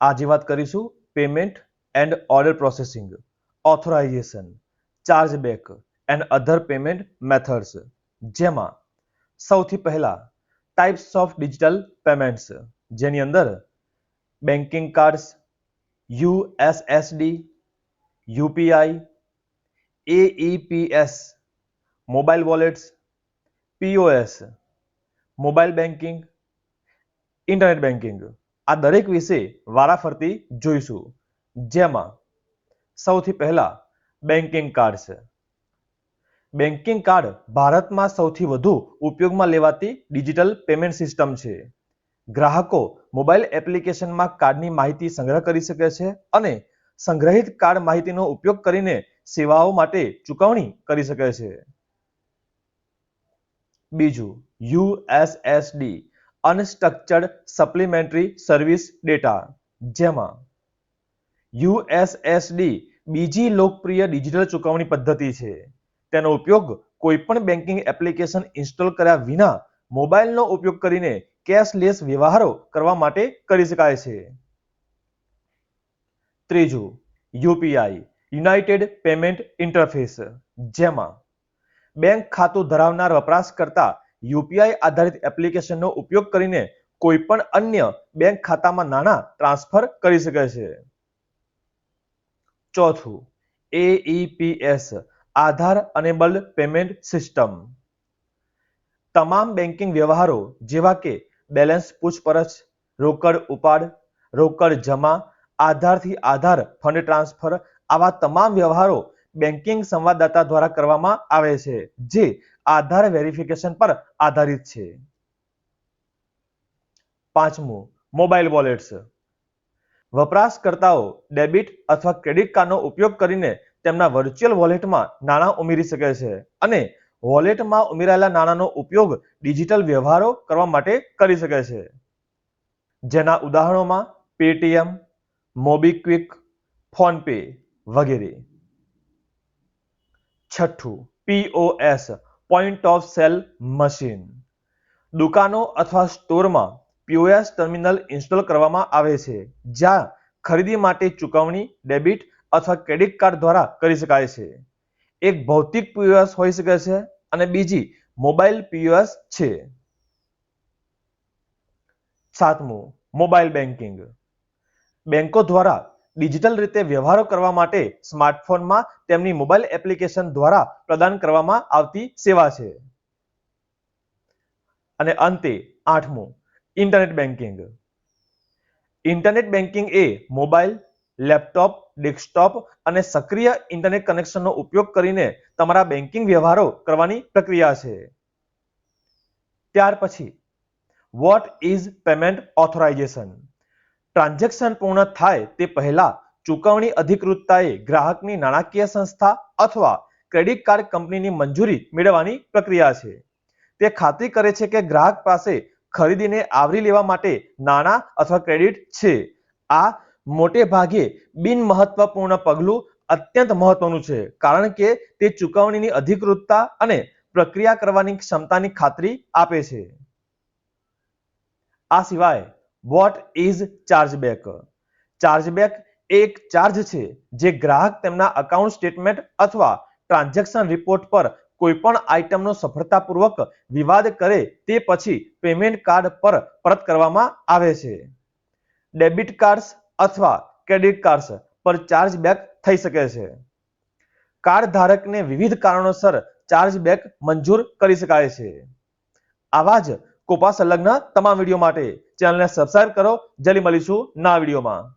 આજે વાત કરીશું payment and order processing, authorisation, chargeback and other payment methods, જેમાં સૌથી પહેલા ટાઈપ્સ ઓફ ડિજિટલ પેમેન્ટ્સ, જેની અંદર banking cards, USSD, UPI, AEPS, mobile wallets, POS, mobile banking, internet banking, આ દરેક વિશે વારાફરતી જોઈશું. જેમાં સૌથી પહેલા બેન્કિંગ કાર્ડ છે. બેન્કિંગ કાર્ડ ભારતમાં સૌથી વધુ ઉપયોગમાં લેવાતી ડિજિટલ પેમેન્ટ સિસ્ટમ છે. ગ્રાહકો મોબાઈલ એપ્લિકેશનમાં કાર્ડની માહિતી સંગ્રહ કરી શકે છે અને સંગ્રહિત કાર્ડ માહિતીનો ઉપયોગ કરીને સેવાઓ માટે ચૂકવણી કરી શકે છે. બીજું USSD, unstructured supplementary service data, જેમાં યુએસએસડી બીજી લોકપ્રિય ડિજિટલ ચૂકવણી પદ્ધતિ છે. તેનો ઉપયોગ કોઈપણ બેન્કિંગ એપ્લિકેશન ઇન્સ્ટોલ કર્યા વિના મોબાઈલનો ઉપયોગ કરીને કેશલેસ વ્યવહારો કરવા માટે કરી શકાય છે. ત્રીજું યુપીઆઈ, યુનાઇટેડ પેમેન્ટ ઇન્ટરફેસ, જેમાં બેંક ખાતું ધરાવનાર વપરાશકર્તા યુપીઆઈ આધારિત એપ્લિકેશનનો ઉપયોગ કરીને કોઈપણ અન્ય બેંક ખાતામાં નાણાં ટ્રાન્સફર કરી શકે છે. ચોથું એઈપીએસ, આધાર અનેબલ્ડ પેમેન્ટ સિસ્ટમ. તમામ બેન્કિંગ વ્યવહારો જેવા કે બેલેન્સ પૂછપરછ, રોકડ ઉપાડ, રોકડ જમા, આધારથી આધાર ફંડ ટ્રાન્સફર, આવા તમામ વ્યવહારો બેન્કિંગ સંવાદદાતા દ્વારા કરવામાં આવે છે, જે આધાર વેરિફિકેશન પર આધારિત છે. પાંચમું મોબાઈલ વોલેટ્સ. વપરાશકર્તાઓ ડેબિટ અથવા ક્રેડિટ કાર્ડનો ઉપયોગ કરીને તેમના વર્ચ્યુઅલ વોલેટમાં નાણાં ઉમેરી શકે છે અને વોલેટમાં ઉમેરાયેલા નાણાંનો ઉપયોગ ડિજિટલ વ્યવહારો કરવા માટે કરી શકે છે. જેના ઉદાહરણોમાં પેટીએમ, મોબીક્વિક, ફોનપે વગેરે. છઠ્ઠું POS, point of cell machine. દુકાનો અથવા સ્ટોરમાં પીઓએસ ટર્મિનલ ઇન્સ્ટોલ કરવામાં આવે છે, જ્યાં ખરીદી માટે ચૂકવણી ડેબિટ અથવા ક્રેડિટ કાર્ડ દ્વારા કરી શકાય છે. એક ભૌતિક પીઓએસ હોઈ શકે છે અને બીજી મોબાઈલ પીઓએસ છે. સાતમું મોબાઈલ બેન્કિંગ. બેંકો દ્વારા ડિજિટલ રીતે વ્યવહારો કરવા માટે સ્માર્ટફોનમાં તેમની મોબાઈલ એપ્લિકેશન દ્વારા પ્રદાન કરવામાં આવતી સેવા છે. અને અંતે આઠમું ઇન્ટરનેટ બેન્કિંગ. ઇન્ટરનેટ બેન્કિંગ એ મોબાઈલ, લેપટોપ, ડેસ્કટોપ અને સક્રિય ઇન્ટરનેટ કનેક્શનનો ઉપયોગ કરીને તમારા બેન્કિંગ વ્યવહારો કરવાની પ્રક્રિયા છે. ત્યાર પછી what is payment authorisation. Transaction પૂર્ણ થાય તે પહેલા ચૂકવણી અધિકૃતતાએ ગ્રાહકની નાણાકીય સંસ્થા અથવા ક્રેડિટ કાર્ડ કંપનીની મંજૂરી મેળવવાની પ્રક્રિયા છે. તે ખાતરી કરે છે કે ગ્રાહક પાસે ખરીદીને આવરી લેવા માટે નાણાં અથવા ક્રેડિટ છે. આ મોટે ભાગે બિનમહત્વપૂર્ણ પગલું અત્યંત મહત્વનું છે, કારણ કે તે ચૂકવણીની અધિકૃતતા અને પ્રક્રિયા કરવાની ક્ષમતાની ખાતરી આપે છે. આ સિવાય વોટ ઇઝ ચાર્જબેક. ચાર્જબેક એક ચાર્જ છે જે ગ્રાહક તેમના અકાઉન્ટ સ્ટેટમેન્ટ અથવા ટ્રાન્ઝેક્શન રિપોર્ટ પર કોઈપણ આઇટમનો સફળતાપૂર્વક વિવાદ કરે તે પછી પેમેન્ટ કાર્ડ પર પરત કરવામાં આવે છે. ડેબિટ કાર્ડ્સ અથવા ક્રેડિટ કાર્ડ્સ પર ચાર્જબેક થઈ શકે છે. કાર્ડ ધારકને વિવિધ કારણોસર ચાર્જબેક મંજૂર કરી શકાય છે. આવા જ કોપા સંલગ્ન તમામ વિડીયો માટે ચેનલને સબસ્ક્રાઇબ કરો. જલ્દી મળીશું નવા વિડીયોમાં.